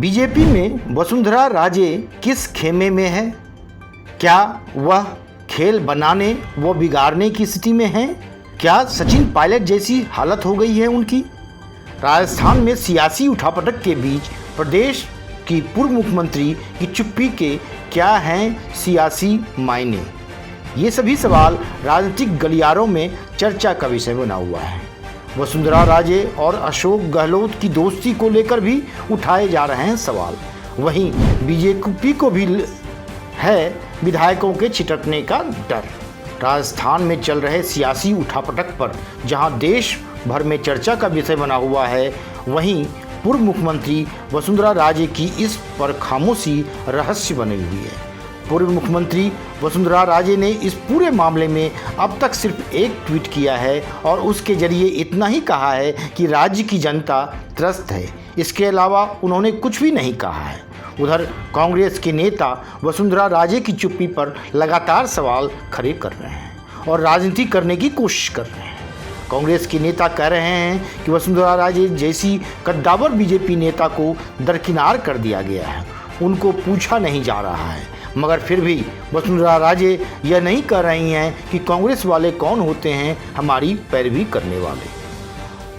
BJP में वसुंधरा राजे किस खेमे में है? क्या वह खेल बनाने व बिगाड़ने की स्थिति में है? क्या सचिन पायलट जैसी हालत हो गई है उनकी? राजस्थान में सियासी उठापटक के बीच प्रदेश की पूर्व मुख्यमंत्री की चुप्पी के क्या हैं सियासी मायने? ये सभी सवाल राजनीतिक गलियारों में चर्चा का विषय बना हुआ है। वसुंधरा राजे और अशोक गहलोत की दोस्ती को लेकर भी उठाए जा रहे हैं सवाल। वहीं बीजेपी को भी है विधायकों के छिटकने का डर। राजस्थान में चल रहे सियासी उठापटक पर जहां देश भर में चर्चा का विषय बना हुआ है, वहीं पूर्व मुख्यमंत्री वसुंधरा राजे की इस पर खामोशी रहस्य बनी हुई है। पूर्व मुख्यमंत्री वसुंधरा राजे ने इस पूरे मामले में अब तक सिर्फ एक ट्वीट किया है और उसके जरिए इतना ही कहा है कि राज्य की जनता त्रस्त है। इसके अलावा उन्होंने कुछ भी नहीं कहा है। उधर कांग्रेस के नेता वसुंधरा राजे की चुप्पी पर लगातार सवाल खड़े कर रहे हैं और राजनीति करने की कोशिश कर रहे हैं। कांग्रेस के नेता कह रहे हैं कि वसुंधरा राजे जैसी कद्दावर बीजेपी नेता को दरकिनार कर दिया गया है, उनको पूछा नहीं जा रहा है। मगर फिर भी वसुंधरा राजे यह नहीं कह रही हैं कि कांग्रेस वाले कौन होते हैं हमारी पैरवी करने वाले।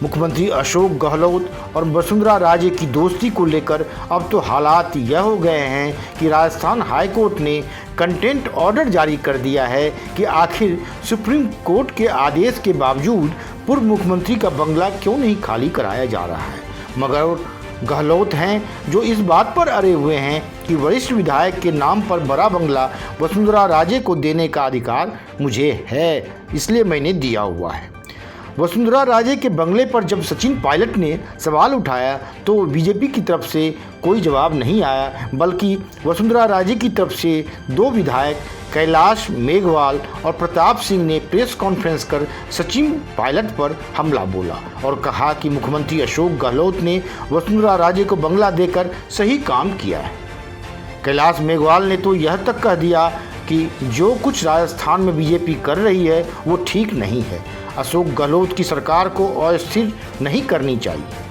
मुख्यमंत्री अशोक गहलोत और वसुंधरा राजे की दोस्ती को लेकर अब तो हालात यह हो गए हैं कि राजस्थान हाईकोर्ट ने कंटेम्प्ट ऑर्डर जारी कर दिया है कि आखिर सुप्रीम कोर्ट के आदेश के बावजूद पूर्व मुख्यमंत्री का बंगला क्यों नहीं खाली कराया जा रहा है। मगर गहलोत हैं जो इस बात पर अड़े हुए हैं कि वरिष्ठ विधायक के नाम पर बड़ा बंगला वसुंधरा राजे को देने का अधिकार मुझे है, इसलिए मैंने दिया हुआ है। वसुंधरा राजे के बंगले पर जब सचिन पायलट ने सवाल उठाया तो बीजेपी की तरफ से कोई जवाब नहीं आया, बल्कि वसुंधरा राजे की तरफ से दो विधायक कैलाश मेघवाल और प्रताप सिंह ने प्रेस कॉन्फ्रेंस कर सचिन पायलट पर हमला बोला और कहा कि मुख्यमंत्री अशोक गहलोत ने वसुंधरा राजे को बंगला देकर सही काम किया है। कैलाश मेघवाल ने तो यह तक कह दिया कि जो कुछ राजस्थान में बीजेपी कर रही है वो ठीक नहीं है। अशोक गहलोत की सरकार को अस्थिर नहीं करनी चाहिए।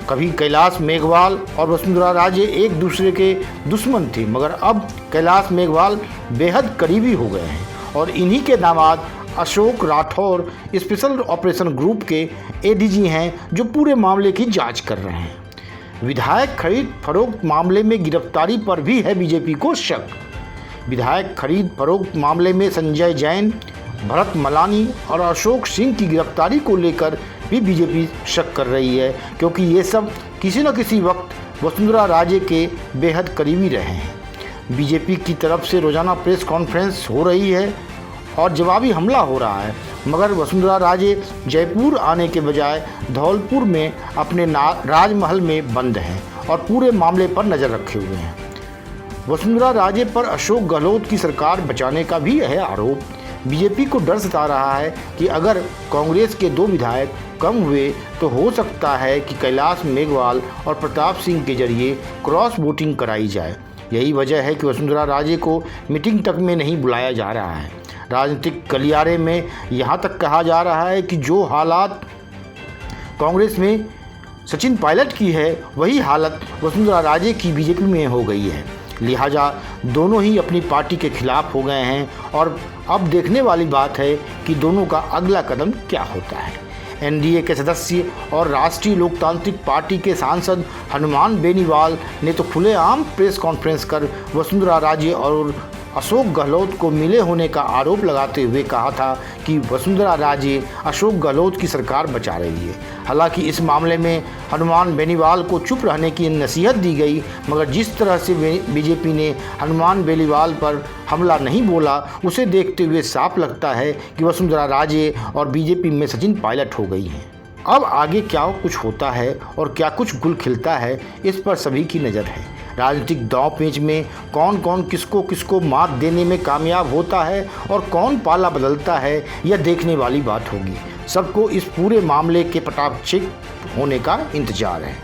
कभी कैलाश मेघवाल और वसुंधरा राजे एक दूसरे के दुश्मन थे, मगर अब कैलाश मेघवाल बेहद करीबी हो गए हैं और इन्हीं के दामाद Ashok Rathore special operation group के एडीजी हैं जो पूरे मामले की जांच कर रहे हैं। विधायक खरीद फरोख्त मामले में गिरफ्तारी पर भी है बीजेपी को शक। विधायक खरीद फरोख्त मामले में संजय जैन, भरत मलानी और अशोक सिंह की गिरफ्तारी को लेकर भी बीजेपी शक कर रही है, क्योंकि ये सब किसी न किसी वक्त वसुंधरा राजे के बेहद करीबी रहे हैं। बीजेपी की तरफ से रोजाना प्रेस कॉन्फ्रेंस हो रही है और जवाबी हमला हो रहा है, मगर वसुंधरा राजे जयपुर आने के बजाय धौलपुर में अपने राजमहल में बंद हैं और पूरे मामले पर नज़र रखे हुए हैं। वसुंधरा राजे पर अशोक गहलोत की सरकार बचाने का भी है आरोप। बीजेपी को डर सता रहा है कि अगर कांग्रेस के दो विधायक कम हुए तो हो सकता है कि कैलाश मेघवाल और प्रताप सिंह के जरिए क्रॉस वोटिंग कराई जाए। यही वजह है कि वसुंधरा राजे को मीटिंग तक में नहीं बुलाया जा रहा है। राजनीतिक गलियारे में यहाँ तक कहा जा रहा है कि जो हालात कांग्रेस में सचिन पायलट की है, वही हालत वसुंधरा राजे की बीजेपी में हो गई है। लिहाजा दोनों ही अपनी पार्टी के खिलाफ हो गए हैं और अब देखने वाली बात है कि दोनों का अगला कदम क्या होता है। एनडीए के सदस्य और राष्ट्रीय लोकतांत्रिक पार्टी के सांसद हनुमान बेनीवाल ने तो खुलेआम प्रेस कॉन्फ्रेंस कर वसुंधरा राजे और अशोक गहलोत को मिले होने का आरोप लगाते हुए कहा था कि वसुंधरा राजे अशोक गहलोत की सरकार बचा रही है। हालांकि इस मामले में हनुमान बेनीवाल को चुप रहने की नसीहत दी गई, मगर जिस तरह से बीजेपी ने हनुमान बेनीवाल पर हमला नहीं बोला, उसे देखते हुए साफ लगता है कि वसुंधरा राजे और बीजेपी में सचिन पायलट हो गई हैं। अब आगे क्या कुछ होता है और क्या कुछ गुल खिलता है, इस पर सभी की नज़र है। राजनीतिक दांव पेंच में कौन कौन किसको किसको मात देने में कामयाब होता है और कौन पाला बदलता है, यह देखने वाली बात होगी। सबको इस पूरे मामले के पटाक्षेप होने का इंतजार है।